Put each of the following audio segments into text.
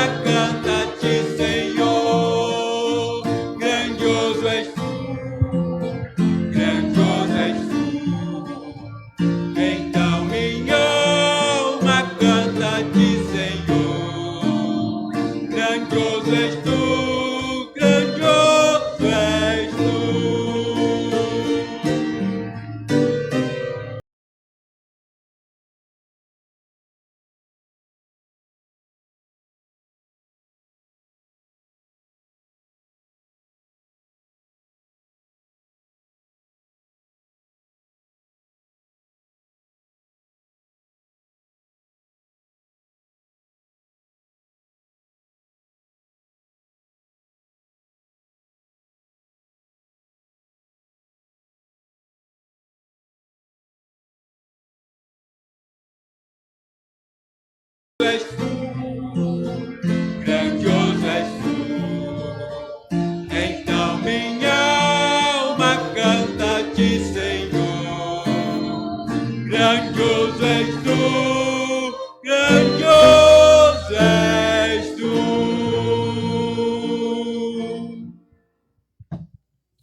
canta-te, Senhor. Grandioso és tu, grandioso és tu. Então minha alma canta-te, Senhor. Grandioso és tu, grandioso és tu. És tu, grandioso és tu. Então minha alma canta-te, Senhor. Grandioso és tu, grandioso és tu.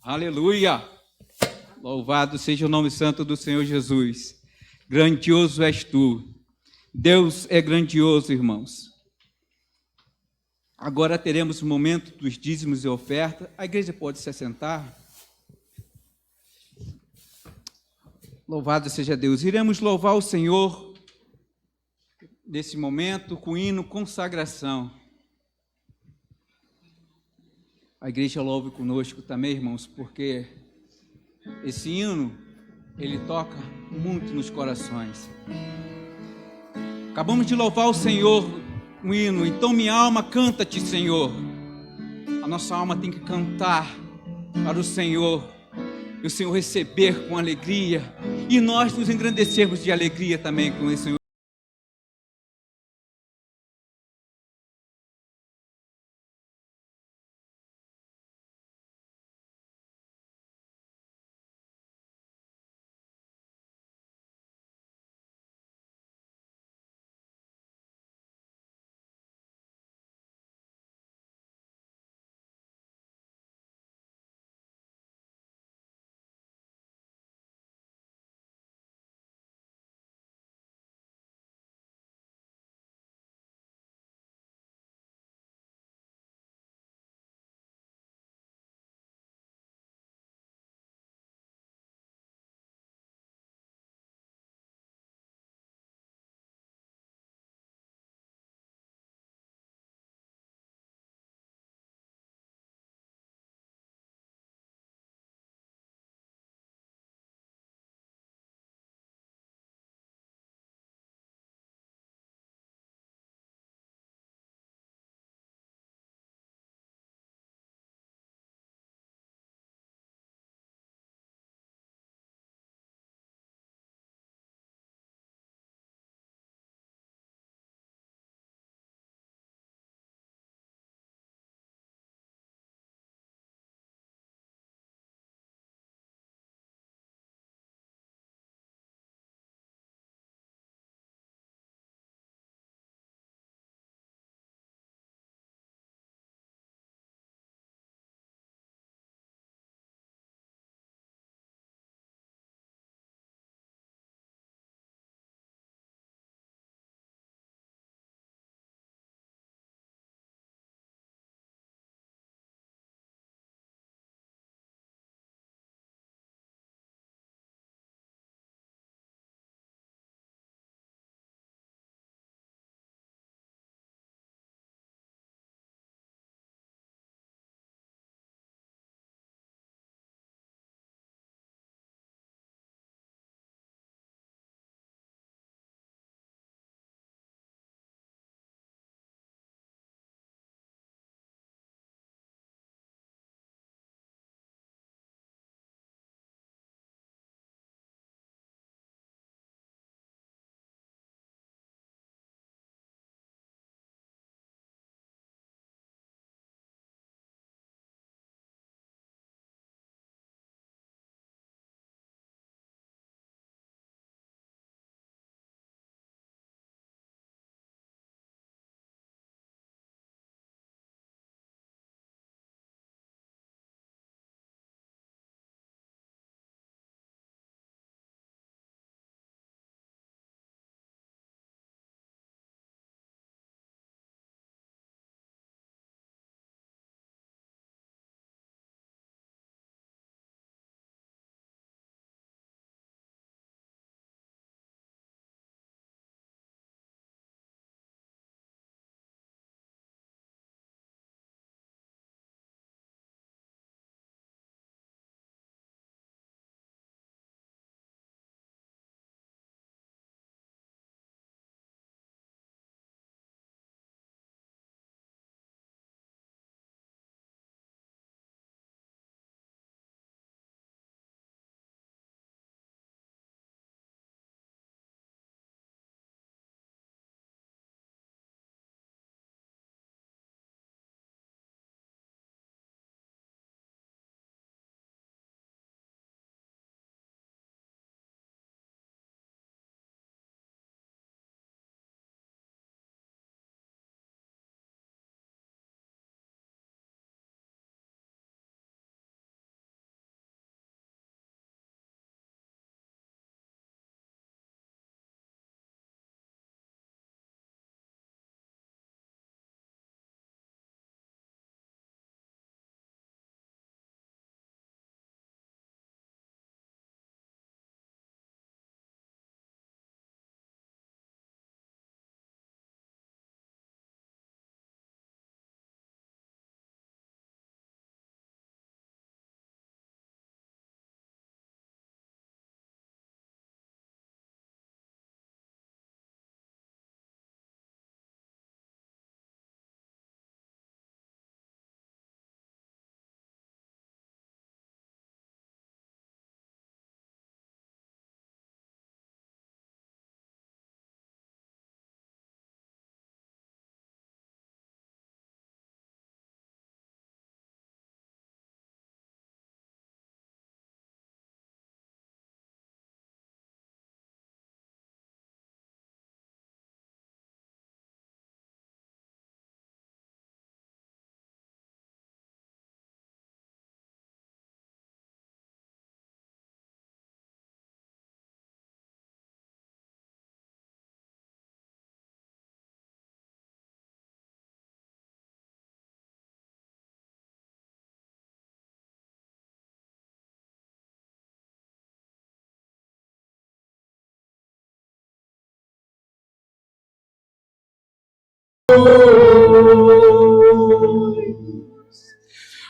Aleluia! Louvado seja o nome santo do Senhor Jesus. Grandioso és tu. Deus é grandioso, irmãos. Agora teremos o momento dos dízimos e oferta. A igreja pode se assentar. Louvado seja Deus. Iremos louvar o Senhor nesse momento com o hino consagração. A igreja louve conosco também, irmãos, porque esse hino, ele toca muito nos corações. Acabamos de louvar o Senhor com o hino, então minha alma canta-te, Senhor. A nossa alma tem que cantar para o Senhor, e o Senhor receber com alegria, e nós nos engrandecermos de alegria também com o Senhor.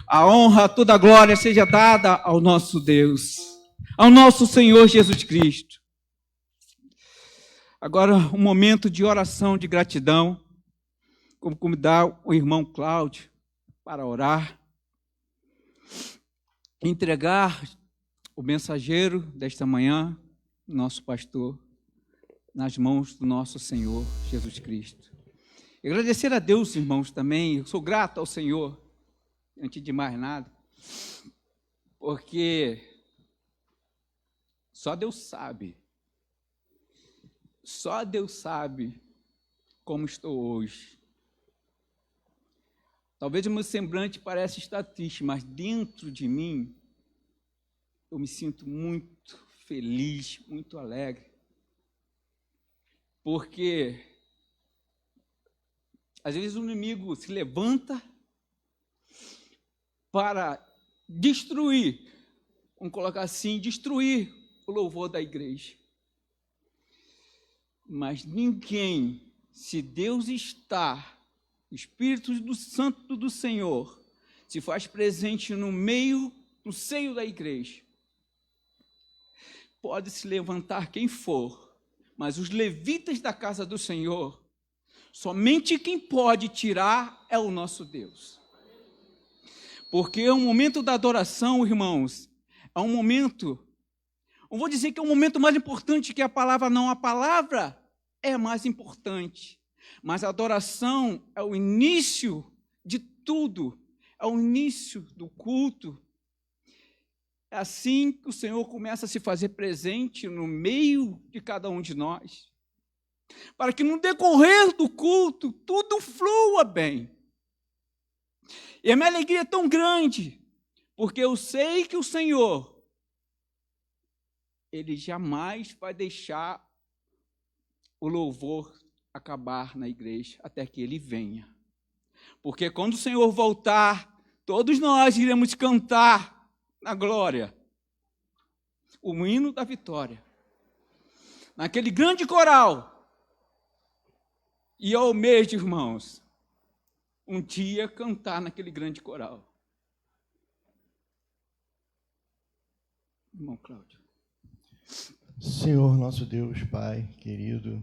A honra, toda a glória seja dada ao nosso Deus, ao nosso Senhor Jesus Cristo. Agora, um momento de oração, de gratidão. Como convidar o irmão Cláudio para orar. Entregar o mensageiro desta manhã, nosso pastor, nas mãos do nosso Senhor Jesus Cristo. E agradecer a Deus, irmãos, também. Eu sou grato ao Senhor, antes de mais nada, porque só Deus sabe como estou hoje. Talvez o meu semblante pareça estar triste, mas dentro de mim eu me sinto muito feliz, muito alegre, porque às vezes o inimigo se levanta para destruir, vamos colocar assim, destruir o louvor da igreja. Mas ninguém, se Deus está, o Espírito Santo do Senhor, se faz presente no seio da igreja, pode se levantar quem for, mas os levitas da casa do Senhor, somente quem pode tirar é o nosso Deus. Porque é um momento da adoração, irmãos, é um momento, eu vou dizer que é um momento mais importante que a palavra, não, a palavra é mais importante, mas a adoração é o início de tudo, é o início do culto. É assim que o Senhor começa a se fazer presente no meio de cada um de nós, para que no decorrer do culto tudo flua bem. E a minha alegria é tão grande, porque eu sei que o Senhor, Ele jamais vai deixar o louvor acabar na igreja até que Ele venha. Porque quando o Senhor voltar, todos nós iremos cantar na glória o hino da vitória, naquele grande coral. E eu almejo, irmãos, um dia cantar naquele grande coral. Irmão Cláudio. Senhor, nosso Deus, Pai querido,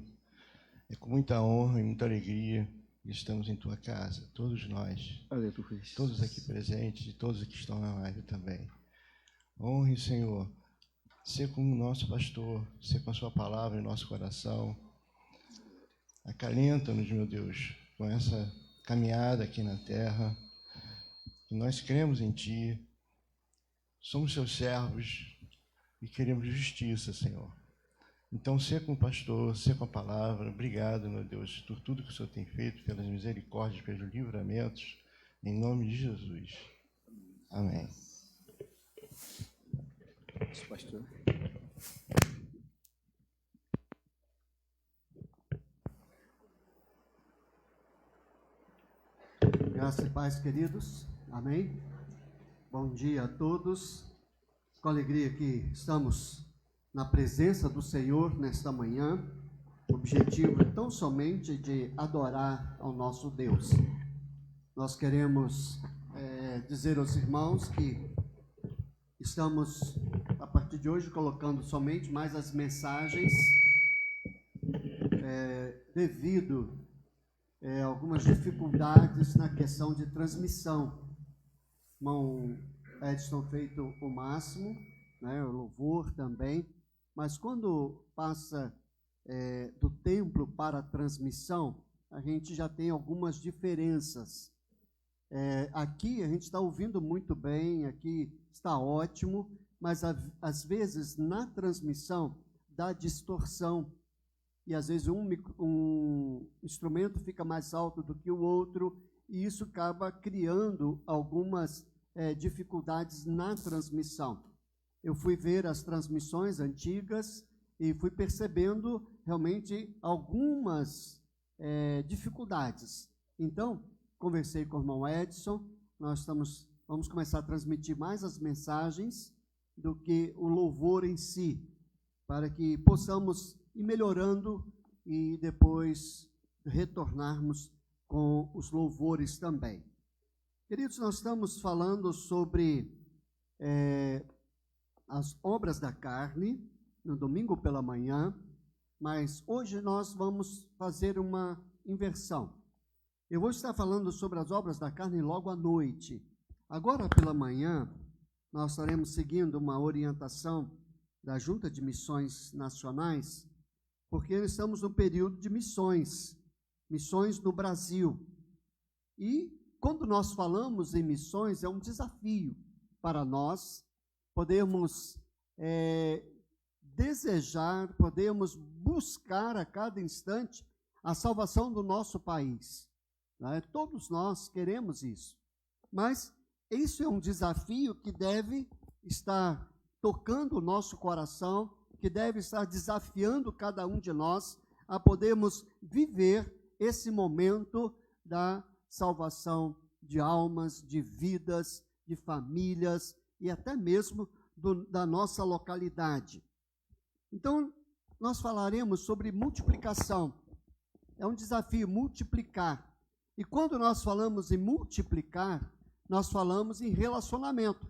é com muita honra e muita alegria que estamos em Tua casa, todos nós, Aleluia. todos aqui presentes e todos que estão na live também. Honre, Senhor, ser como o nosso pastor, ser com a Sua palavra em nosso coração. Acalenta-nos, meu Deus, com essa caminhada aqui na terra, que nós cremos em Ti, somos Seus servos e queremos justiça, Senhor. Então, ser com o pastor, ser com a palavra, obrigado, meu Deus, por tudo que o Senhor tem feito, pelas misericórdias, pelos livramentos, em nome de Jesus. Amém. Pastor. Graça e paz, queridos. Amém. Bom dia a todos. Com alegria que estamos na presença do Senhor nesta manhã. O objetivo é tão somente de adorar ao nosso Deus. Nós queremos dizer aos irmãos que estamos, a partir de hoje, colocando somente mais as mensagens devido a algumas dificuldades na questão de transmissão. Irmão Edson feito o máximo, né, o louvor também, mas quando passa do templo para a transmissão, a gente já tem algumas diferenças. Aqui a gente está ouvindo muito bem, aqui está ótimo, mas às vezes na transmissão dá distorção, e às vezes um instrumento fica mais alto do que o outro, e isso acaba criando algumas dificuldades na transmissão. Eu fui ver as transmissões antigas e fui percebendo realmente algumas dificuldades. Então, conversei com o irmão Edson, nós vamos começar a transmitir mais as mensagens do que o louvor em si, para que possamos ir melhorando e depois retornarmos com os louvores também. Queridos, nós estamos falando sobre as obras da carne, no domingo pela manhã, mas hoje nós vamos fazer uma inversão. Eu vou estar falando sobre as obras da carne logo à noite. Agora pela manhã, nós estaremos seguindo uma orientação da Junta de Missões Nacionais, porque estamos no período de missões no Brasil. E quando nós falamos em missões, é um desafio para nós podermos desejar, podemos buscar a cada instante a salvação do nosso país. Né? Todos nós queremos isso. Mas isso é um desafio que deve estar tocando o nosso coração, que deve estar desafiando cada um de nós a podermos viver esse momento da salvação de almas, de vidas, de famílias e até mesmo da nossa localidade. Então, nós falaremos sobre multiplicação. É um desafio multiplicar. E quando nós falamos em multiplicar, nós falamos em relacionamento.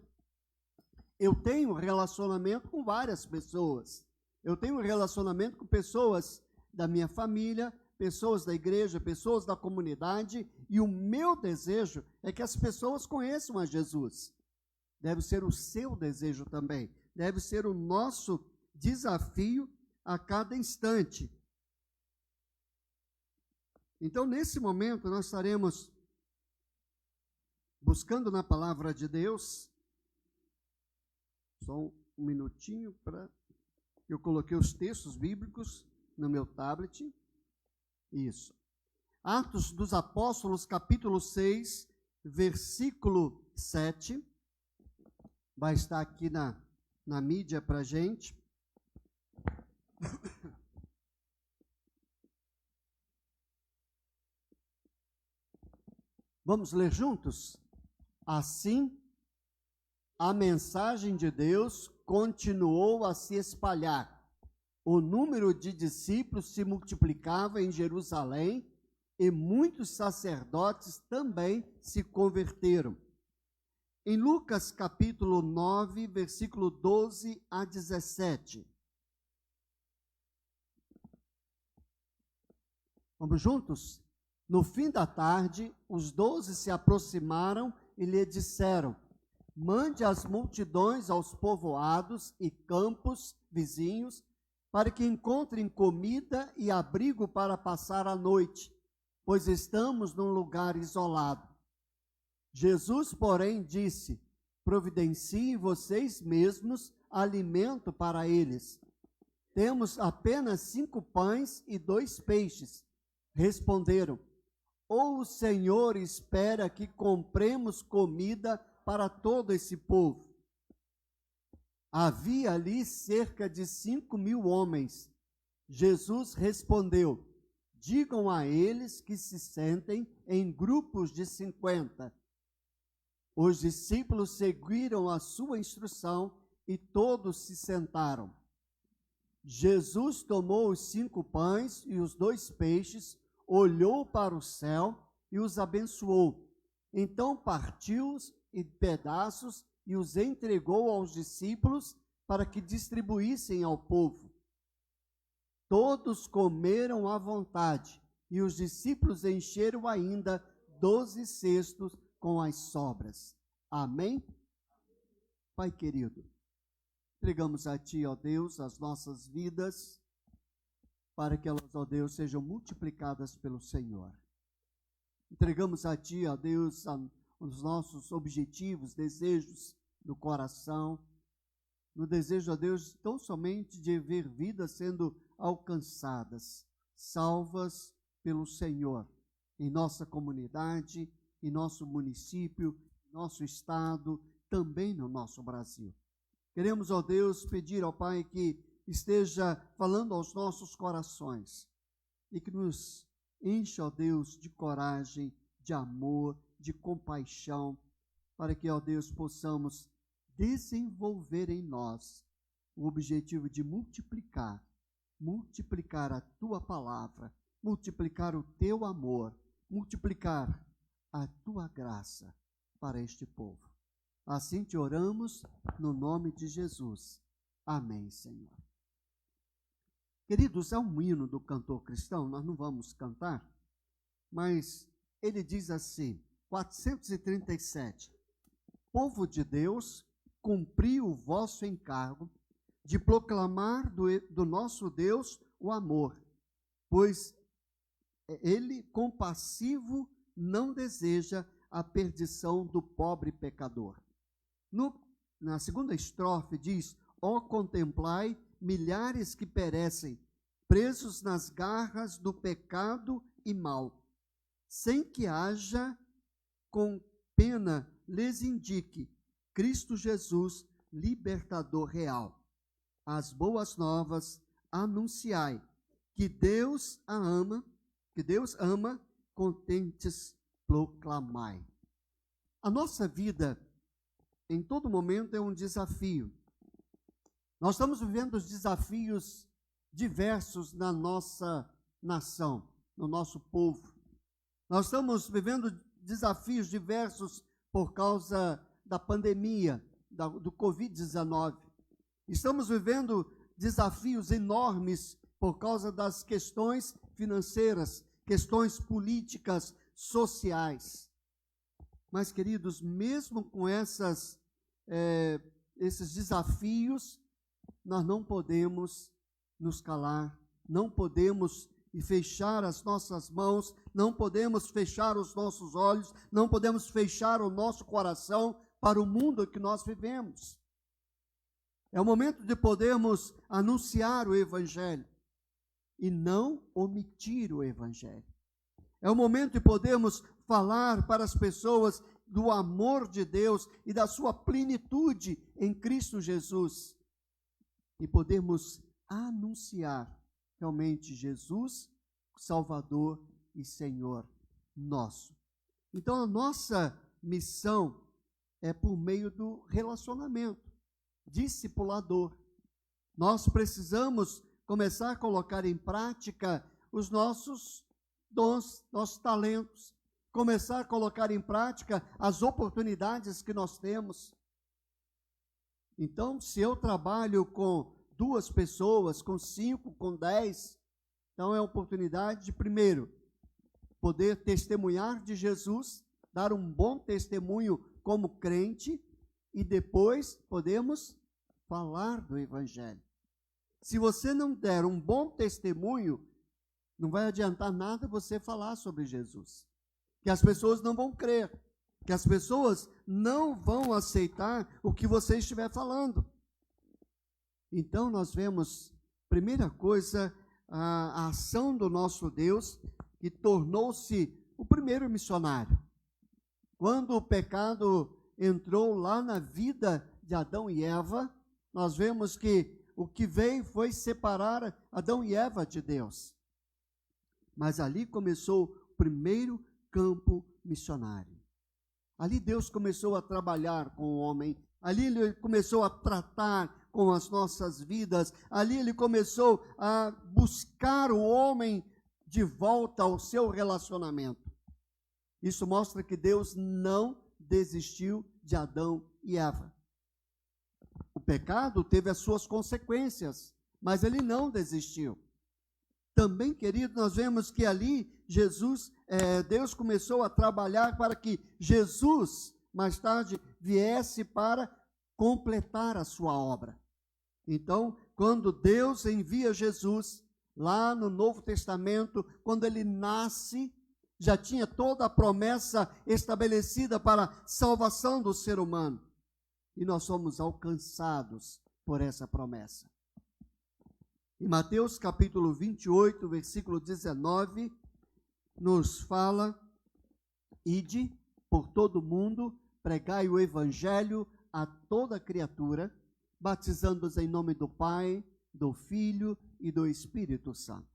Eu tenho relacionamento com várias pessoas. Eu tenho relacionamento com pessoas da minha família, pessoas da igreja, pessoas da comunidade, e o meu desejo é que as pessoas conheçam a Jesus. Deve ser o seu desejo também. Deve ser o nosso desafio a cada instante. Então, nesse momento, nós estaremos buscando na palavra de Deus. Só um minutinho para... Eu coloquei os textos bíblicos no meu tablet. Isso. Atos dos Apóstolos, capítulo 6, versículo 7. Vai estar aqui na mídia para a gente. Vamos ler juntos? Assim, a mensagem de Deus continuou a se espalhar. O número de discípulos se multiplicava em Jerusalém e muitos sacerdotes também se converteram. Em Lucas capítulo 9, versículo 12 a 17. Vamos juntos? No fim da tarde, os 12 se aproximaram e lhe disseram: mande as multidões aos povoados e campos vizinhos, para que encontrem comida e abrigo para passar a noite, pois estamos num lugar isolado. Jesus, porém, disse: providenciem vocês mesmos alimento para eles. Temos apenas 5 pães e 2 peixes. Responderam: ou o Senhor espera que compremos comida para todo esse povo? Havia ali cerca de 5.000 homens. Jesus respondeu: digam a eles que se sentem em grupos de 50. Os discípulos seguiram a sua instrução e todos se sentaram. Jesus tomou os 5 pães e os 2 peixes, olhou para o céu e os abençoou. Então partiu-os em pedaços e os entregou aos discípulos para que distribuíssem ao povo. Todos comeram à vontade, e os discípulos encheram ainda 12 cestos com as sobras. Amém? Pai querido, entregamos a Ti, ó Deus, as nossas vidas, para que elas, ó Deus, sejam multiplicadas pelo Senhor. Entregamos a Ti, ó Deus, os nossos objetivos, desejos do coração, no desejo, ó Deus, tão somente de ver vidas sendo alcançadas, salvas pelo Senhor, em nossa comunidade, em nosso município, nosso estado, também no nosso Brasil. Queremos, ó Deus, pedir ao Pai que esteja falando aos nossos corações e que nos encha, ó Deus, de coragem, de amor, de compaixão, para que, ó Deus, possamos desenvolver em nós o objetivo de multiplicar a Tua palavra, multiplicar o Teu amor, multiplicar a tua graça para este povo. Assim te oramos no nome de Jesus. Amém, Senhor. Queridos, é um hino do cantor cristão, nós não vamos cantar, mas ele diz assim, 437, povo de Deus, cumpri o vosso encargo de proclamar do nosso Deus o amor, pois ele, compassivo, não deseja a perdição do pobre pecador. Na segunda estrofe diz, ó contemplai milhares que perecem, presos nas garras do pecado e mal, sem que haja com pena lhes indique Cristo Jesus, libertador real. As boas novas anunciai, que Deus ama, contentes proclamai. A nossa vida, em todo momento, é um desafio. Nós estamos vivendo os desafios diversos na nossa nação, no nosso povo. Nós estamos vivendo desafios diversos por causa da pandemia, do Covid-19. Estamos vivendo desafios enormes por causa das questões financeiras, questões políticas, sociais. Mas, queridos, mesmo com esses desafios, nós não podemos nos calar, não podemos fechar as nossas mãos, não podemos fechar os nossos olhos, não podemos fechar o nosso coração para o mundo que nós vivemos. É o momento de podermos anunciar o Evangelho e não omitir o Evangelho. É o momento de podermos falar para as pessoas do amor de Deus e da sua plenitude em Cristo Jesus. E podermos anunciar realmente Jesus, Salvador e Senhor nosso. Então a nossa missão é por meio do relacionamento discipulador. Nós precisamos começar a colocar em prática os nossos dons, nossos talentos, começar a colocar em prática as oportunidades que nós temos. Então, se eu trabalho com 2 pessoas, com 5, com 10, então é a oportunidade de, primeiro, poder testemunhar de Jesus, dar um bom testemunho como crente, e depois podemos falar do Evangelho. Se você não der um bom testemunho, não vai adiantar nada você falar sobre Jesus. Que as pessoas não vão crer, que as pessoas não vão aceitar o que você estiver falando. Então nós vemos, primeira coisa, a ação do nosso Deus, que tornou-se o primeiro missionário. Quando o pecado entrou lá na vida de Adão e Eva, nós vemos que o que veio foi separar Adão e Eva de Deus. Mas ali começou o primeiro campo missionário. Ali Deus começou a trabalhar com o homem, ali Ele começou a tratar com as nossas vidas, ali Ele começou a buscar o homem de volta ao seu relacionamento. Isso mostra que Deus não desistiu de Adão e Eva. O pecado teve as suas consequências, mas Ele não desistiu. Também, querido, nós vemos que ali Deus começou a trabalhar para que Jesus, mais tarde, viesse para completar a sua obra. Então, quando Deus envia Jesus, lá no Novo Testamento, quando ele nasce, já tinha toda a promessa estabelecida para a salvação do ser humano. E nós somos alcançados por essa promessa. Em Mateus capítulo 28, versículo 19, nos fala: ide por todo o mundo, pregai o evangelho a toda criatura, batizando-os em nome do Pai, do Filho e do Espírito Santo.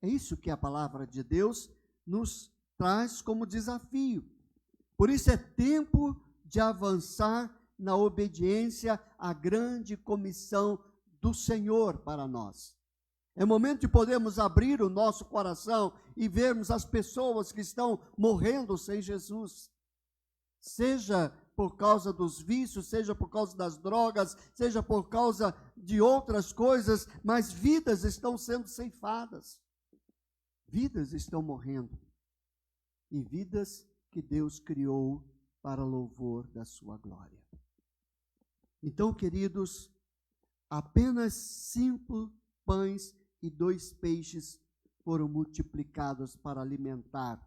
É isso que a palavra de Deus nos traz como desafio. Por isso é tempo de avançar na obediência à grande comissão do Senhor para nós. É momento de podermos abrir o nosso coração e vermos as pessoas que estão morrendo sem Jesus. Seja por causa dos vícios, seja por causa das drogas, seja por causa de outras coisas, mas vidas estão sendo ceifadas. Vidas estão morrendo. E vidas que Deus criou para louvor da sua glória. Então, queridos, apenas 5 pães e 2 peixes foram multiplicados para alimentar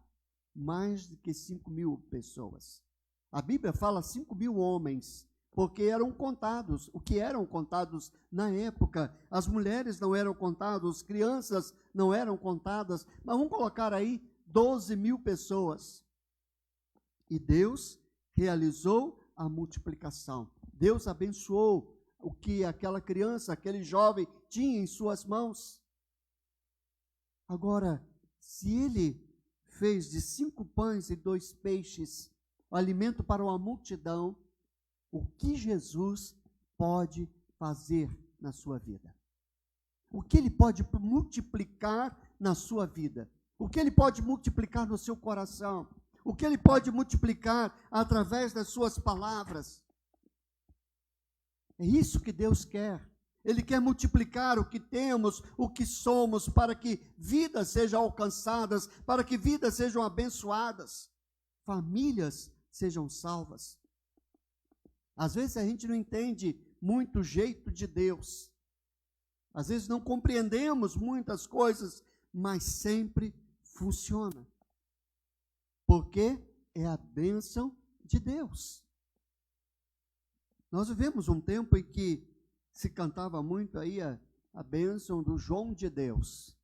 mais do que 5.000 pessoas. A Bíblia fala 5.000 homens, porque eram contados, o que eram contados na época. As mulheres não eram contadas, crianças não eram contadas, mas vamos colocar aí 12.000 pessoas. E Deus realizou a multiplicação. Deus abençoou o que aquela criança, aquele jovem tinha em suas mãos. Agora, se ele fez de 5 pães e 2 peixes o alimento para uma multidão, o que Jesus pode fazer na sua vida? O que ele pode multiplicar na sua vida? O que ele pode multiplicar no seu coração? O que ele pode multiplicar através das suas palavras? É isso que Deus quer. Ele quer multiplicar o que temos, o que somos, para que vidas sejam alcançadas, para que vidas sejam abençoadas, famílias sejam salvas. Às vezes a gente não entende muito o jeito de Deus. Às vezes não compreendemos muitas coisas, mas sempre funciona. Porque é a bênção de Deus. Nós vivemos um tempo em que se cantava muito aí a bênção do João de Deus.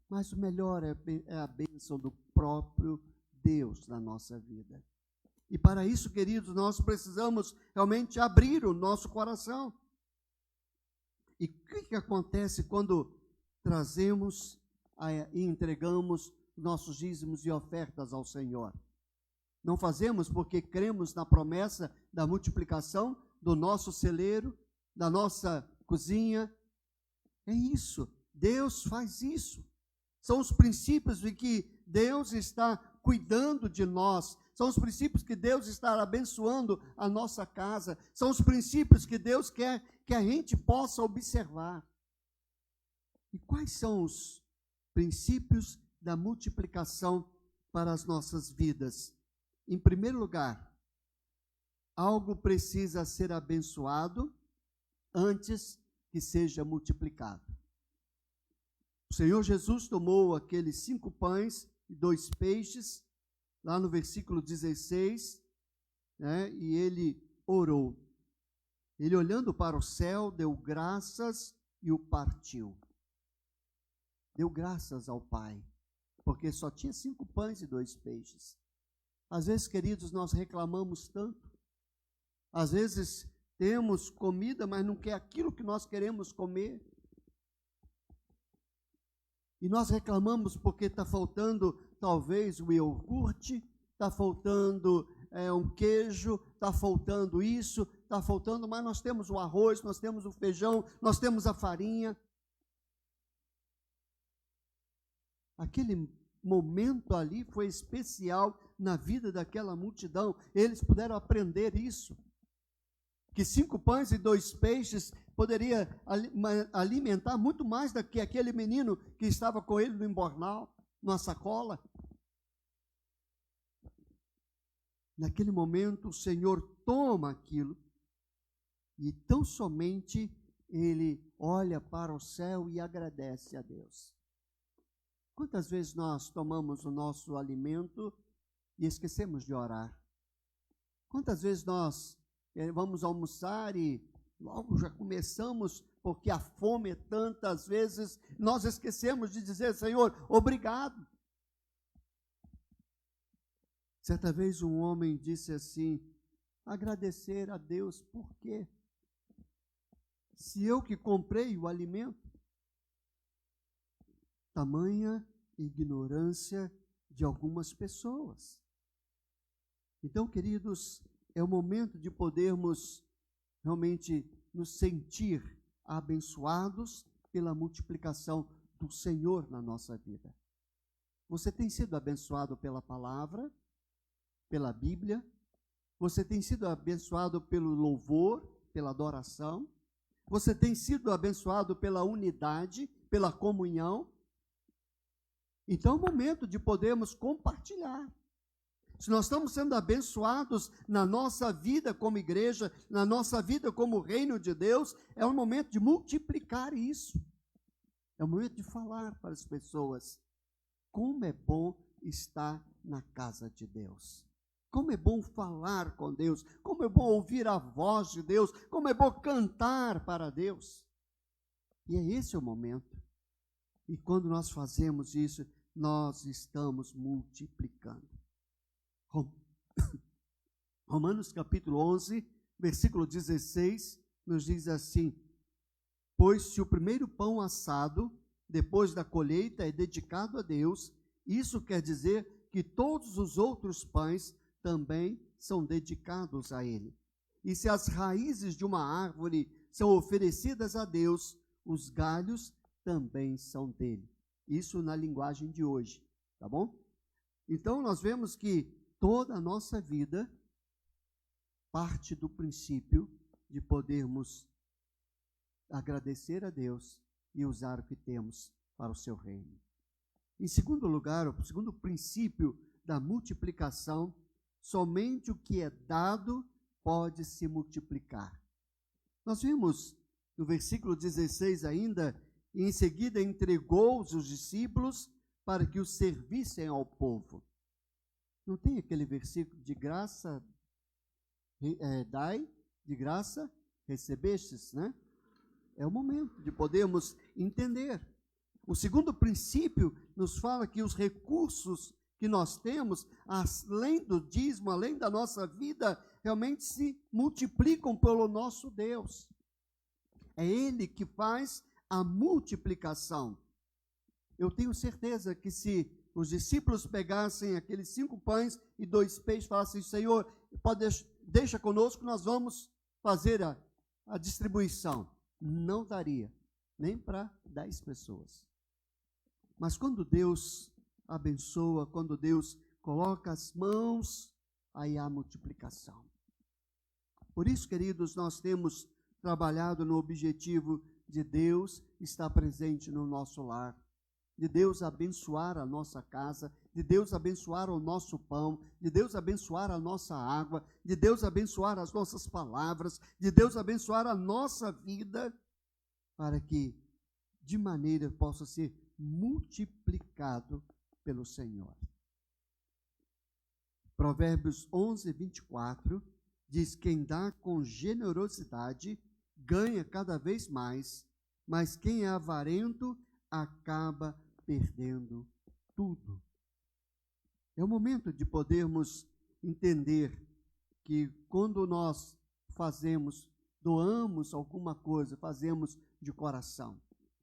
Mas o melhor é a bênção do próprio Deus na nossa vida. E para isso, queridos, nós precisamos realmente abrir o nosso coração. E o que acontece quando trazemos e entregamos nossos dízimos e ofertas ao Senhor? Não fazemos porque cremos na promessa da multiplicação do nosso celeiro, da nossa cozinha. É isso, Deus faz isso. São os princípios de que Deus está cuidando de nós, são os princípios que Deus está abençoando a nossa casa, são os princípios que Deus quer que a gente possa observar. E quais são os princípios da multiplicação para as nossas vidas? Em primeiro lugar, algo precisa ser abençoado antes que seja multiplicado. O Senhor Jesus tomou aqueles 5 pães e 2 peixes, lá no versículo 16, né, e ele orou. Ele, olhando para o céu, deu graças e o partiu. Deu graças ao Pai, porque só tinha 5 pães e 2 peixes. Às vezes, queridos, nós reclamamos tanto. Às vezes temos comida, mas não quer aquilo que nós queremos comer. E nós reclamamos porque está faltando talvez o iogurte, está faltando um queijo, está faltando isso, está faltando, mas nós temos o arroz, nós temos o feijão, nós temos a farinha. Aquele momento ali foi especial na vida daquela multidão. Eles puderam aprender isso. Que 5 pães e 2 peixes poderia alimentar muito mais do que aquele menino que estava com ele no embornal, numa sacola. Naquele momento, o Senhor toma aquilo e tão somente ele olha para o céu e agradece a Deus. Quantas vezes nós tomamos o nosso alimento e esquecemos de orar? Quantas vezes nós vamos almoçar e logo já começamos, porque a fome é tantas vezes, nós esquecemos de dizer, Senhor, obrigado. Certa vez um homem disse assim, agradecer a Deus, por quê? Se eu que comprei o alimento, tamanha ignorância de algumas pessoas. Então, queridos, é o momento de podermos realmente nos sentir abençoados pela multiplicação do Senhor na nossa vida. Você tem sido abençoado pela palavra, pela Bíblia? Você tem sido abençoado pelo louvor, pela adoração? Você tem sido abençoado pela unidade, pela comunhão? Então é o momento de podermos compartilhar. Se nós estamos sendo abençoados na nossa vida como igreja, na nossa vida como reino de Deus, é o momento de multiplicar isso. É o momento de falar para as pessoas como é bom estar na casa de Deus. Como é bom falar com Deus, como é bom ouvir a voz de Deus, como é bom cantar para Deus. E é esse o momento. E quando nós fazemos isso, nós estamos multiplicando. Romanos capítulo 11, versículo 16, nos diz assim: pois se o primeiro pão assado, depois da colheita, é dedicado a Deus, isso quer dizer que todos os outros pães também são dedicados a Ele. E se as raízes de uma árvore são oferecidas a Deus, os galhos também são dele. Isso na linguagem de hoje, tá bom? Então nós vemos que toda a nossa vida parte do princípio de podermos agradecer a Deus e usar o que temos para o seu reino. Em segundo lugar, o segundo princípio da multiplicação, somente o que é dado pode se multiplicar. Nós vimos no versículo 16 ainda, e em seguida entregou os discípulos para que os servissem ao povo. Não tem aquele versículo de graça, dai, de graça recebestes, né? É o momento de podermos entender. O segundo princípio nos fala que os recursos que nós temos, além do dízimo, além da nossa vida, realmente se multiplicam pelo nosso Deus. É Ele que faz a multiplicação. Eu tenho certeza que se os discípulos pegassem aqueles 5 pães e 2 peixes e falassem: Senhor, deixa conosco, nós vamos fazer a distribuição. Não daria nem para 10 pessoas. Mas quando Deus abençoa, quando Deus coloca as mãos, aí há multiplicação. Por isso, queridos, nós temos trabalhado no objetivo de Deus estar presente no nosso lar, de Deus abençoar a nossa casa, de Deus abençoar o nosso pão, de Deus abençoar a nossa água, de Deus abençoar as nossas palavras, de Deus abençoar a nossa vida, para que de maneira possa ser multiplicado pelo Senhor. Provérbios 11, 24 diz: quem dá com generosidade ganha cada vez mais, mas quem é avarento acaba perdendo tudo. É o momento de podermos entender que quando nós doamos alguma coisa, fazemos de coração,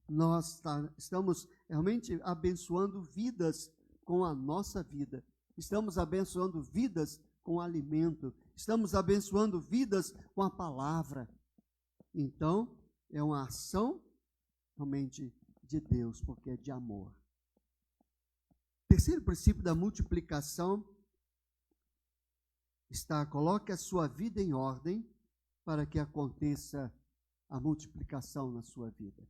nós estamos realmente abençoando vidas com a nossa vida, estamos abençoando vidas com alimento, estamos abençoando vidas com a palavra. Então, é uma ação realmente de Deus, porque é de amor. Terceiro princípio da multiplicação está: coloque a sua vida em ordem para que aconteça a multiplicação na sua vida.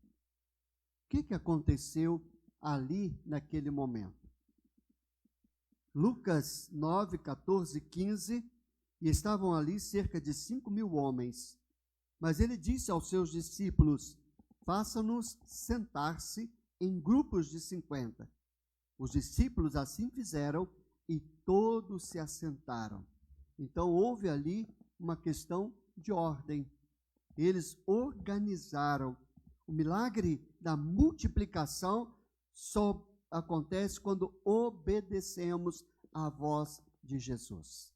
O que aconteceu ali naquele momento? Lucas 9, 14, 15, e estavam ali cerca de 5.000 homens. Mas ele disse aos seus discípulos: faça-nos sentar-se em grupos de 50. Os discípulos assim fizeram e todos se assentaram. Então houve ali uma questão de ordem. Eles organizaram. O milagre da multiplicação só acontece quando obedecemos à voz de Jesus.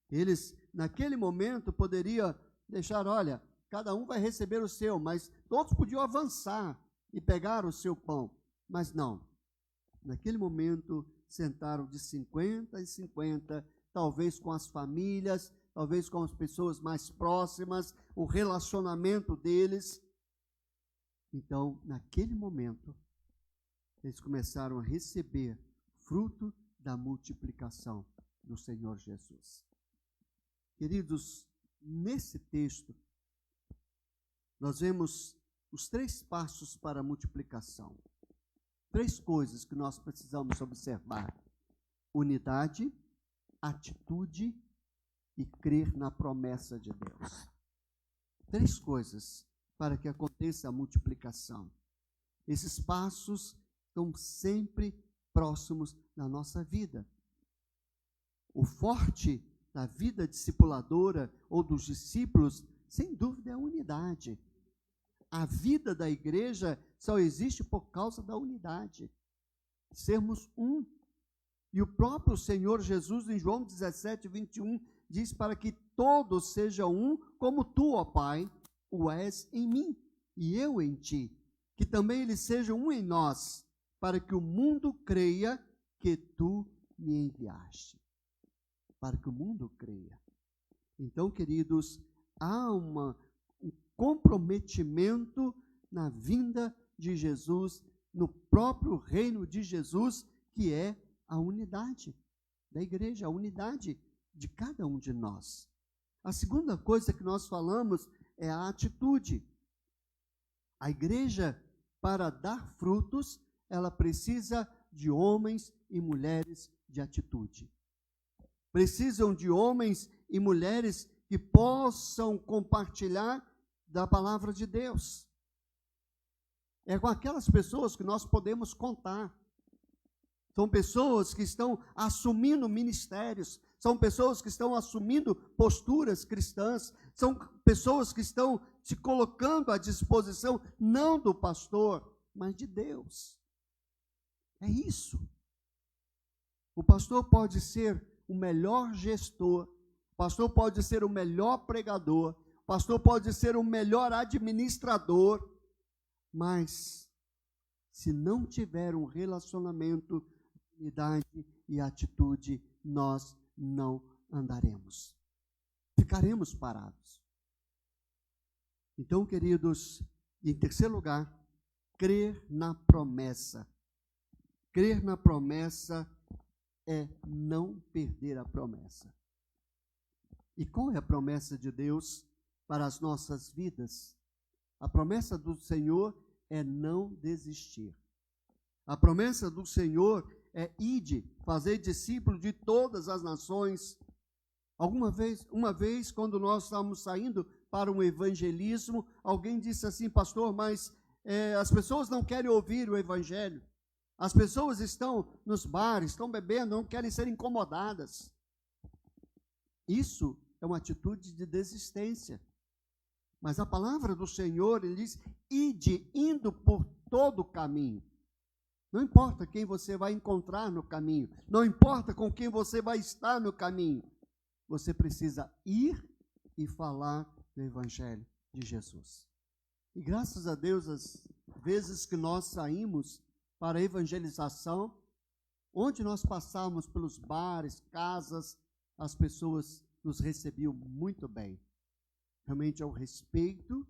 Eles, naquele momento, poderiam deixar: olha, cada um vai receber o seu, mas todos podiam avançar e pegar o seu pão. Mas não. Naquele momento, sentaram de 50 em 50, talvez com as famílias, talvez com as pessoas mais próximas, o relacionamento deles. Então, naquele momento, eles começaram a receber fruto da multiplicação do Senhor Jesus. Queridos, nesse texto, nós vemos os 3 passos para a multiplicação. 3 coisas que nós precisamos observar: unidade, atitude e crer na promessa de Deus. 3 coisas para que aconteça a multiplicação. Esses passos estão sempre próximos da nossa vida. O forte da vida discipuladora ou dos discípulos, sem dúvida, é a unidade. A vida da igreja só existe por causa da unidade. Sermos um. E o próprio Senhor Jesus, em João 17, 21, diz para que todos sejam um, como tu, ó Pai, o és em mim e eu em ti. Que também eles sejam um em nós, para que o mundo creia que tu me enviaste. Para que o mundo creia. Então, queridos, há um comprometimento na vinda de Jesus, no próprio reino de Jesus, que é a unidade da igreja, a unidade de cada um de nós. A segunda coisa que nós falamos é a atitude. A igreja, para dar frutos, ela precisa de homens e mulheres de atitude. Precisam de homens e mulheres que possam compartilhar da palavra de Deus. É com aquelas pessoas que nós podemos contar. São pessoas que estão assumindo ministérios, são pessoas que estão assumindo posturas cristãs, são pessoas que estão se colocando à disposição, não do pastor, mas de Deus. É isso. O pastor pode ser o melhor gestor, o pastor pode ser o melhor pregador, o pastor pode ser o melhor administrador, mas se não tiver um relacionamento, unidade e atitude, nós não andaremos. Ficaremos parados. Então, queridos, em terceiro lugar, crer na promessa. Crer na promessa é não perder a promessa. E qual é a promessa de Deus para as nossas vidas? A promessa do Senhor é não desistir. A promessa do Senhor é ide, fazer discípulos de todas as nações. Uma vez, quando nós estávamos saindo para um evangelismo, alguém disse assim: pastor, mas as pessoas não querem ouvir o evangelho. As pessoas estão nos bares, estão bebendo, não querem ser incomodadas. Isso é uma atitude de desistência. Mas a palavra do Senhor, ele diz: ide, indo por todo o caminho. Não importa quem você vai encontrar no caminho, não importa com quem você vai estar no caminho, você precisa ir e falar do Evangelho de Jesus. E graças a Deus, as vezes que nós saímos para a evangelização, onde nós passávamos pelos bares, casas, as pessoas nos recebiam muito bem. Realmente é o respeito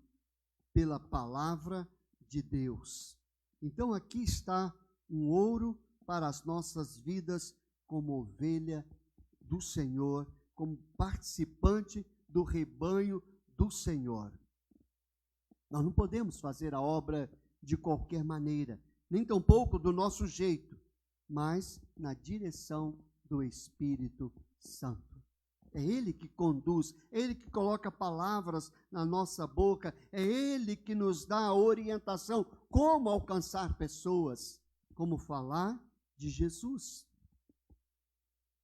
pela palavra de Deus. Então aqui está um ouro para as nossas vidas como ovelha do Senhor, como participante do rebanho do Senhor. Nós não podemos fazer a obra de qualquer maneira, nem tampouco do nosso jeito, mas na direção do Espírito Santo. É Ele que conduz, é Ele que coloca palavras na nossa boca, é Ele que nos dá a orientação como alcançar pessoas, como falar de Jesus.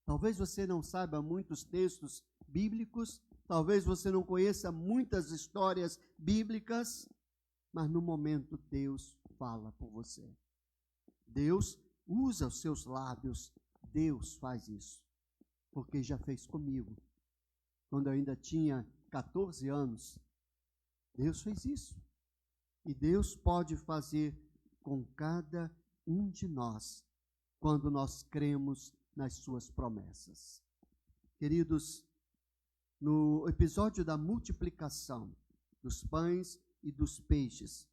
Talvez você não saiba muitos textos bíblicos, talvez você não conheça muitas histórias bíblicas, mas no momento Deus fala por você. Deus usa os seus lábios, Deus faz isso, porque já fez comigo. Quando eu ainda tinha 14 anos, Deus fez isso. E Deus pode fazer com cada um de nós, quando nós cremos nas suas promessas. Queridos, no episódio da multiplicação dos pães e dos peixes,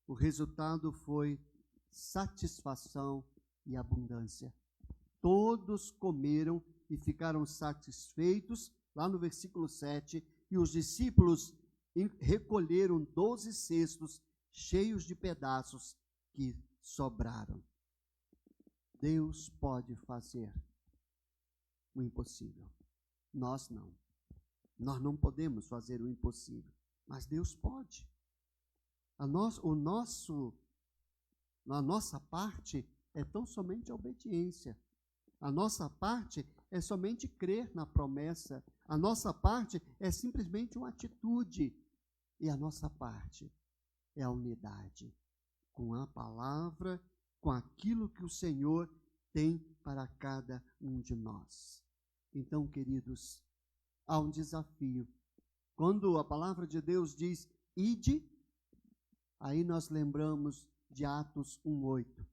o resultado foi satisfação e abundância. Todos comeram e ficaram satisfeitos, lá no versículo 7, e os discípulos recolheram 12 cestos cheios de pedaços que sobraram. Deus pode fazer o impossível. Nós não. Nós não podemos fazer o impossível, mas Deus pode. A nossa parte é tão somente a obediência. A nossa parte é somente crer na promessa. A nossa parte é simplesmente uma atitude. E a nossa parte é a unidade com a palavra, com aquilo que o Senhor tem para cada um de nós. Então, queridos, há um desafio. Quando a palavra de Deus diz, ide, aí nós lembramos de Atos 1:8.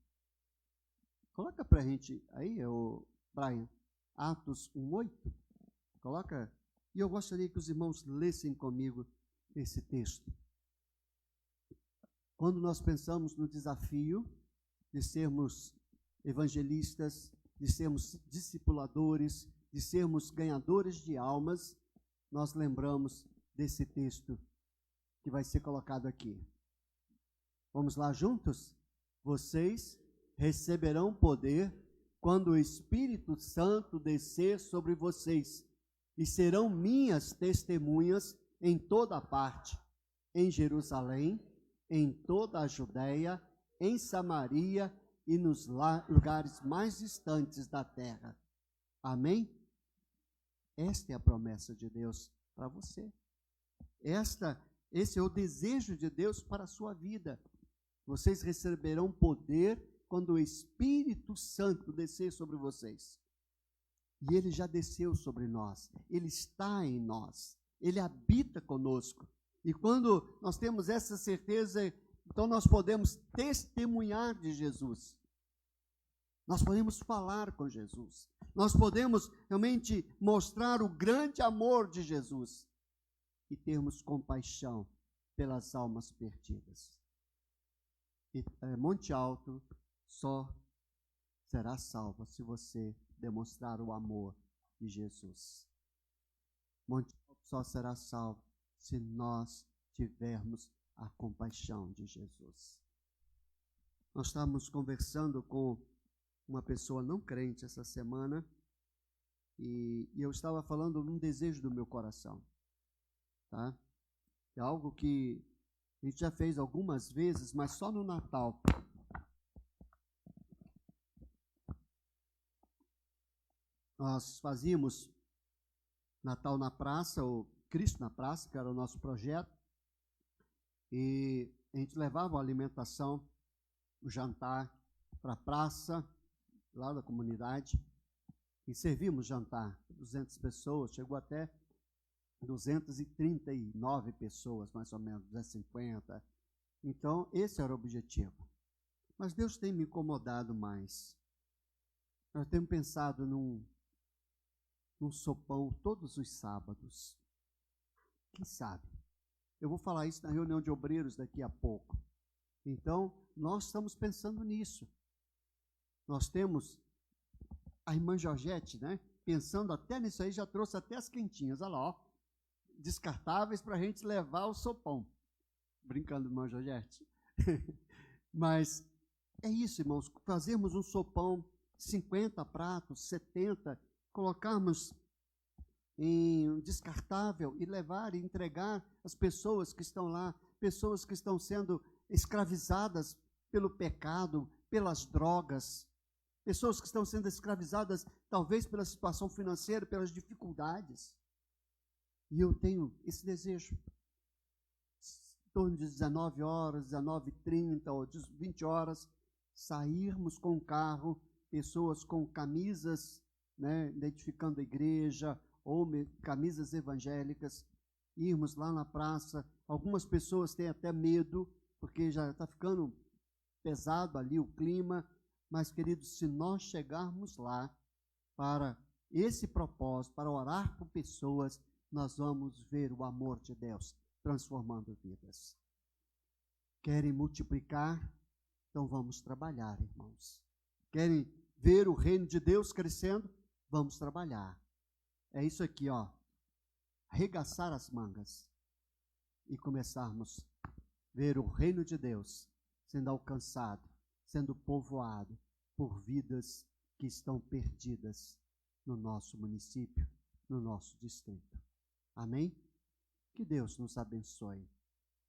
Coloca para a gente aí, Brian, Atos 1:8. Coloca. E eu gostaria que os irmãos lessem comigo esse texto. Quando nós pensamos no desafio de sermos evangelistas, de sermos discipuladores, de sermos ganhadores de almas, nós lembramos desse texto que vai ser colocado aqui. Vamos lá juntos? Vocês receberão poder quando o Espírito Santo descer sobre vocês, e serão minhas testemunhas em toda parte, em Jerusalém, em toda a Judéia, em Samaria e nos lugares mais distantes da terra. Amém? Esta é a promessa de Deus para você. Esse é o desejo de Deus para a sua vida. Vocês receberão poder quando o Espírito Santo descer sobre vocês. E ele já desceu sobre nós. Ele está em nós. Ele habita conosco. E quando nós temos essa certeza, então nós podemos testemunhar de Jesus. Nós podemos falar com Jesus. Nós podemos realmente mostrar o grande amor de Jesus e termos compaixão pelas almas perdidas. E Monte Alto só será salvo se você demonstrar o amor de Jesus. Monte Alto só será salvo se nós tivermos a compaixão de Jesus. Nós estávamos conversando com uma pessoa não crente essa semana e eu estava falando de um desejo do meu coração, tá? É algo que a gente já fez algumas vezes, mas só no Natal. Nós fazíamos Natal na praça, ou Cristo na praça, que era o nosso projeto, e a gente levava a alimentação, o jantar para a praça, lá da comunidade, e servíamos jantar, 200 pessoas, chegou até 239 pessoas, mais ou menos, 250. Então, esse era o objetivo. Mas Deus tem me incomodado mais. Nós temos pensado num sopão todos os sábados. Quem sabe? Eu vou falar isso na reunião de obreiros daqui a pouco. Então, nós estamos pensando nisso. Nós temos a irmã Georgette, né? Pensando até nisso aí, já trouxe até as quentinhas, olha lá, ó, descartáveis para a gente levar o sopão. Brincando, irmã Georgette. Mas é isso, irmãos, fazermos um sopão, 50 pratos, 70, colocarmos em um descartável e levar e entregar às pessoas que estão lá, pessoas que estão sendo escravizadas pelo pecado, pelas drogas, pessoas que estão sendo escravizadas talvez pela situação financeira, pelas dificuldades. E eu tenho esse desejo. Em torno de 19 horas, 19h30 ou 20 horas, sairmos com o carro, pessoas com camisas, né, identificando a igreja, ou camisas evangélicas, irmos lá na praça. Algumas pessoas têm até medo, porque já está ficando pesado ali o clima, mas, queridos, se nós chegarmos lá para esse propósito, para orar por pessoas, nós vamos ver o amor de Deus transformando vidas. Querem multiplicar? Então vamos trabalhar, irmãos. Querem ver o reino de Deus crescendo? Vamos trabalhar. É isso aqui, ó. Arregaçar as mangas e começarmos a ver o reino de Deus sendo alcançado, sendo povoado por vidas que estão perdidas no nosso município, no nosso distrito. Amém? Que Deus nos abençoe,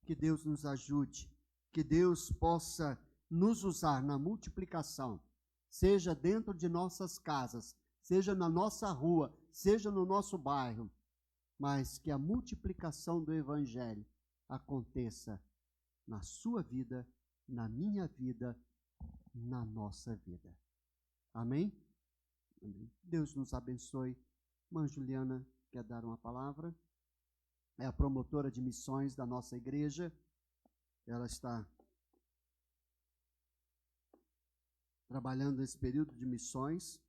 que Deus nos ajude, que Deus possa nos usar na multiplicação, seja dentro de nossas casas, seja na nossa rua, seja no nosso bairro, mas que a multiplicação do Evangelho aconteça na sua vida, na minha vida, na nossa vida. Amém? Amém. Deus nos abençoe. Irmã Juliana quer dar uma palavra? É a promotora de missões da nossa igreja. Ela está trabalhando nesse período de missões,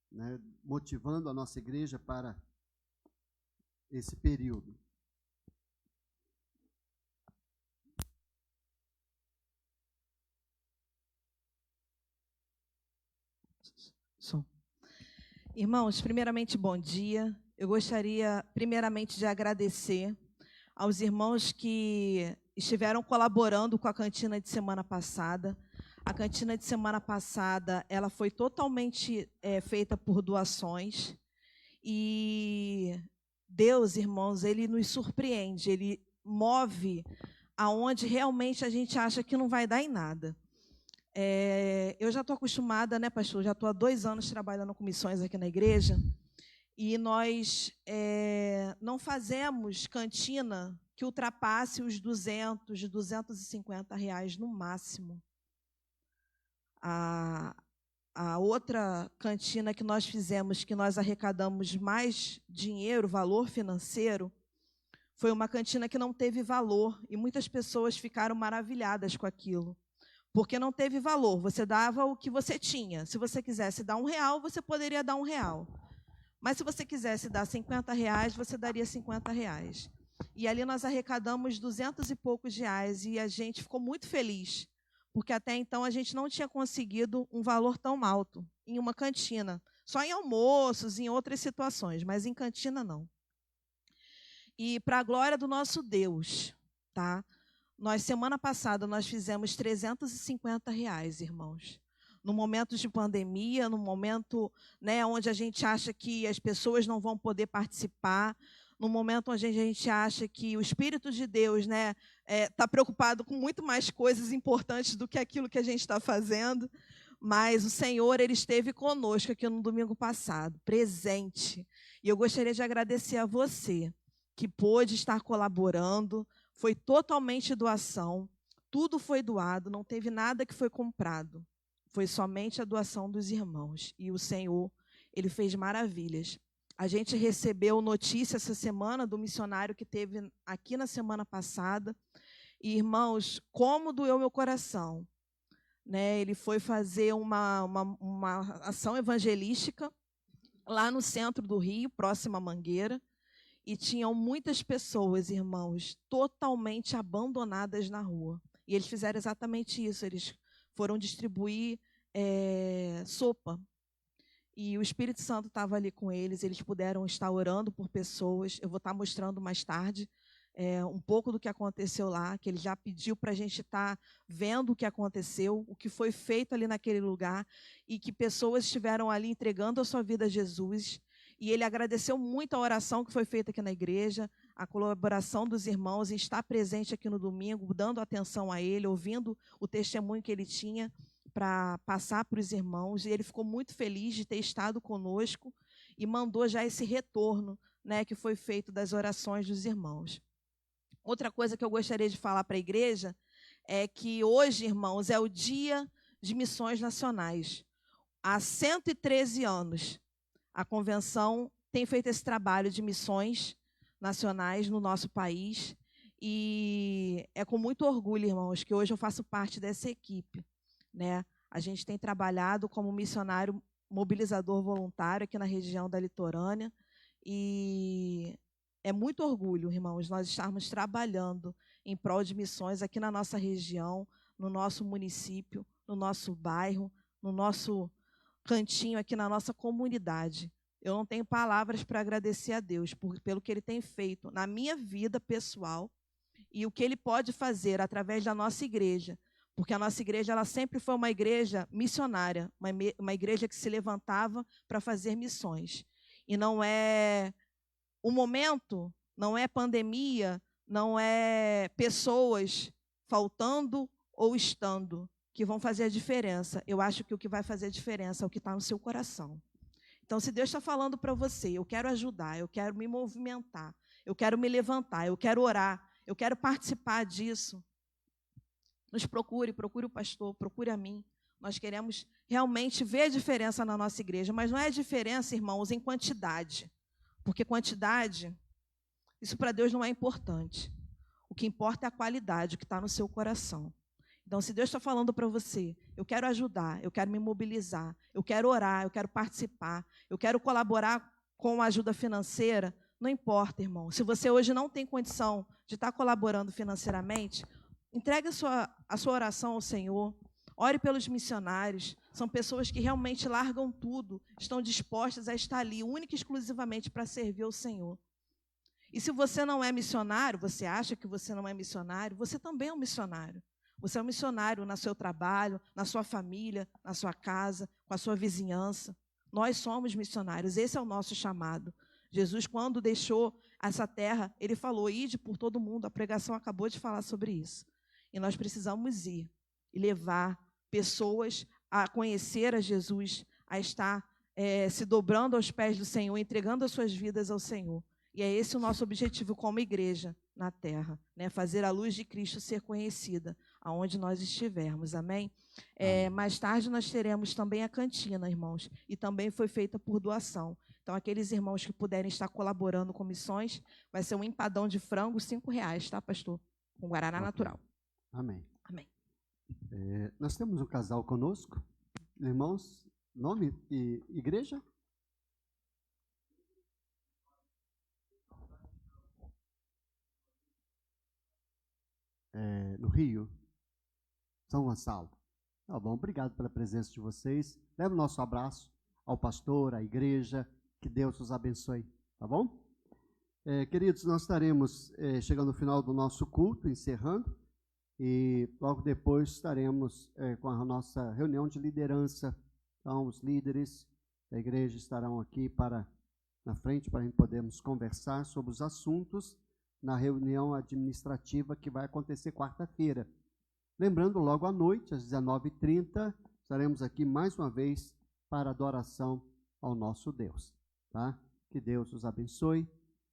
né, motivando a nossa igreja para esse período. Irmãos, primeiramente, bom dia. Eu gostaria, primeiramente, de agradecer aos irmãos que estiveram colaborando com a cantina de semana passada. A cantina de semana passada, ela foi totalmente feita por doações. E Deus, irmãos, Ele nos surpreende, Ele move aonde realmente a gente acha que não vai dar em nada. Eu já estou acostumada, né, pastor? Já estou há 2 anos trabalhando com missões aqui na igreja. E nós não fazemos cantina que ultrapasse os 200, 250 reais no máximo. A outra cantina que nós fizemos, que nós arrecadamos mais dinheiro, valor financeiro, foi uma cantina que não teve valor. E muitas pessoas ficaram maravilhadas com aquilo. Porque não teve valor, você dava o que você tinha. Se você quisesse dar R$1, você poderia dar R$1. Mas se você quisesse dar 50 reais, você daria 50 reais. E ali nós arrecadamos 200 e poucos reais e a gente ficou muito feliz, porque até então a gente não tinha conseguido um valor tão alto em uma cantina. Só em almoços, em outras situações, mas em cantina não. E para a glória do nosso Deus, tá? Semana passada, nós fizemos 350 reais, irmãos. No momento de pandemia, no momento, né, onde a gente acha que as pessoas não vão poder participar, no momento onde a gente acha que o Espírito de Deus, né, está preocupado com muito mais coisas importantes do que aquilo que a gente está fazendo, mas o Senhor, Ele esteve conosco aqui no domingo passado, presente. E eu gostaria de agradecer a você, que pôde estar colaborando. Foi totalmente doação, tudo foi doado, não teve nada que foi comprado. Foi somente a doação dos irmãos. E o Senhor, Ele fez maravilhas. A gente recebeu notícia essa semana do missionário que teve aqui na semana passada. E, irmãos, como doeu meu coração. Né? Ele foi fazer uma ação evangelística lá no centro do Rio, próximo à Mangueira. E tinham muitas pessoas, irmãos, totalmente abandonadas na rua. E eles fizeram exatamente isso. Eles foram distribuir sopa. E o Espírito Santo estava ali com eles. Eles puderam estar orando por pessoas. Eu vou estar mostrando mais tarde um pouco do que aconteceu lá, que ele já pediu para a gente estar vendo o que aconteceu, o que foi feito ali naquele lugar, e que pessoas estiveram ali entregando a sua vida a Jesus. E ele agradeceu muito a oração que foi feita aqui na igreja, a colaboração dos irmãos em estar presente aqui no domingo, dando atenção a ele, ouvindo o testemunho que ele tinha para passar para os irmãos. E ele ficou muito feliz de ter estado conosco e mandou já esse retorno, né, que foi feito das orações dos irmãos. Outra coisa que eu gostaria de falar para a igreja é que hoje, irmãos, é o Dia de Missões Nacionais. Há 113 anos, a convenção tem feito esse trabalho de missões nacionais no nosso país. E é com muito orgulho, irmãos, que hoje eu faço parte dessa equipe. Né? A gente tem trabalhado como missionário mobilizador voluntário aqui na região da litorânea. E é muito orgulho, irmãos, nós estarmos trabalhando em prol de missões aqui na nossa região, no nosso município, no nosso bairro, no nosso cantinho aqui na nossa comunidade. Eu não tenho palavras para agradecer a Deus pelo que Ele tem feito na minha vida pessoal e o que Ele pode fazer através da nossa igreja, porque a nossa igreja ela sempre foi uma igreja missionária, uma igreja que se levantava para fazer missões. E não é o momento, não é pandemia, não é pessoas faltando ou estando que vão fazer a diferença. Eu acho que o que vai fazer a diferença é o que está no seu coração. Então, se Deus está falando para você, eu quero ajudar, eu quero me movimentar, eu quero me levantar, eu quero orar, eu quero participar disso, nos procure o pastor, procure a mim. Nós queremos realmente ver a diferença na nossa igreja, mas não é a diferença, irmãos, em quantidade, porque quantidade, isso para Deus não é importante. O que importa é a qualidade, o que está no seu coração. Então, se Deus está falando para você, eu quero ajudar, eu quero me mobilizar, eu quero orar, eu quero participar, eu quero colaborar com a ajuda financeira, não importa, irmão. Se você hoje não tem condição de estar colaborando financeiramente, entregue a sua oração ao Senhor, ore pelos missionários, são pessoas que realmente largam tudo, estão dispostas a estar ali, única e exclusivamente para servir ao Senhor. E se você não é missionário, você acha que você não é missionário, você também é um missionário. Você é um missionário no seu trabalho, na sua família, na sua casa, com a sua vizinhança. Nós somos missionários, esse é o nosso chamado. Jesus, quando deixou essa terra, ele falou, ide por todo mundo, a pregação acabou de falar sobre isso. E nós precisamos ir e levar pessoas a conhecer a Jesus, a estar se dobrando aos pés do Senhor, entregando as suas vidas ao Senhor. E é esse o nosso objetivo como igreja na terra, né? Fazer a luz de Cristo ser conhecida aonde nós estivermos, amém? Mais tarde nós teremos também a cantina, irmãos, e também foi feita por doação. Então, aqueles irmãos que puderem estar colaborando com missões, vai ser um empadão de frango, R$5, tá, pastor? Com guaraná natural. Amém. Amém. Nós temos um casal conosco. Irmãos, nome e igreja? No Rio, São Gonçalo. Tá bom, obrigado pela presença de vocês. Leve o nosso abraço ao pastor, à igreja. Que Deus os abençoe, tá bom? Queridos, nós estaremos chegando ao final do nosso culto, encerrando, e logo depois estaremos com a nossa reunião de liderança. Então, os líderes da igreja estarão aqui na frente para a gente podermos conversar sobre os assuntos na reunião administrativa que vai acontecer quarta-feira. Lembrando, logo à noite, às 19h30, estaremos aqui mais uma vez para adoração ao nosso Deus. Tá? Que Deus os abençoe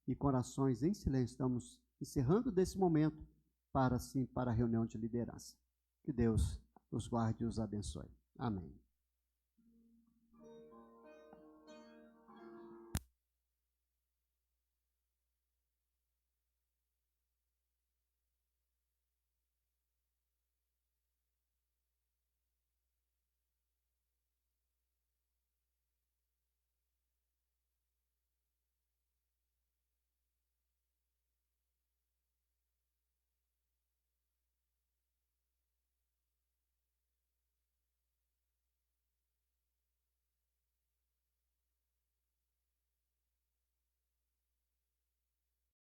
e corações em silêncio. Estamos encerrando desse momento para a reunião de liderança. Que Deus os guarde e os abençoe. Amém.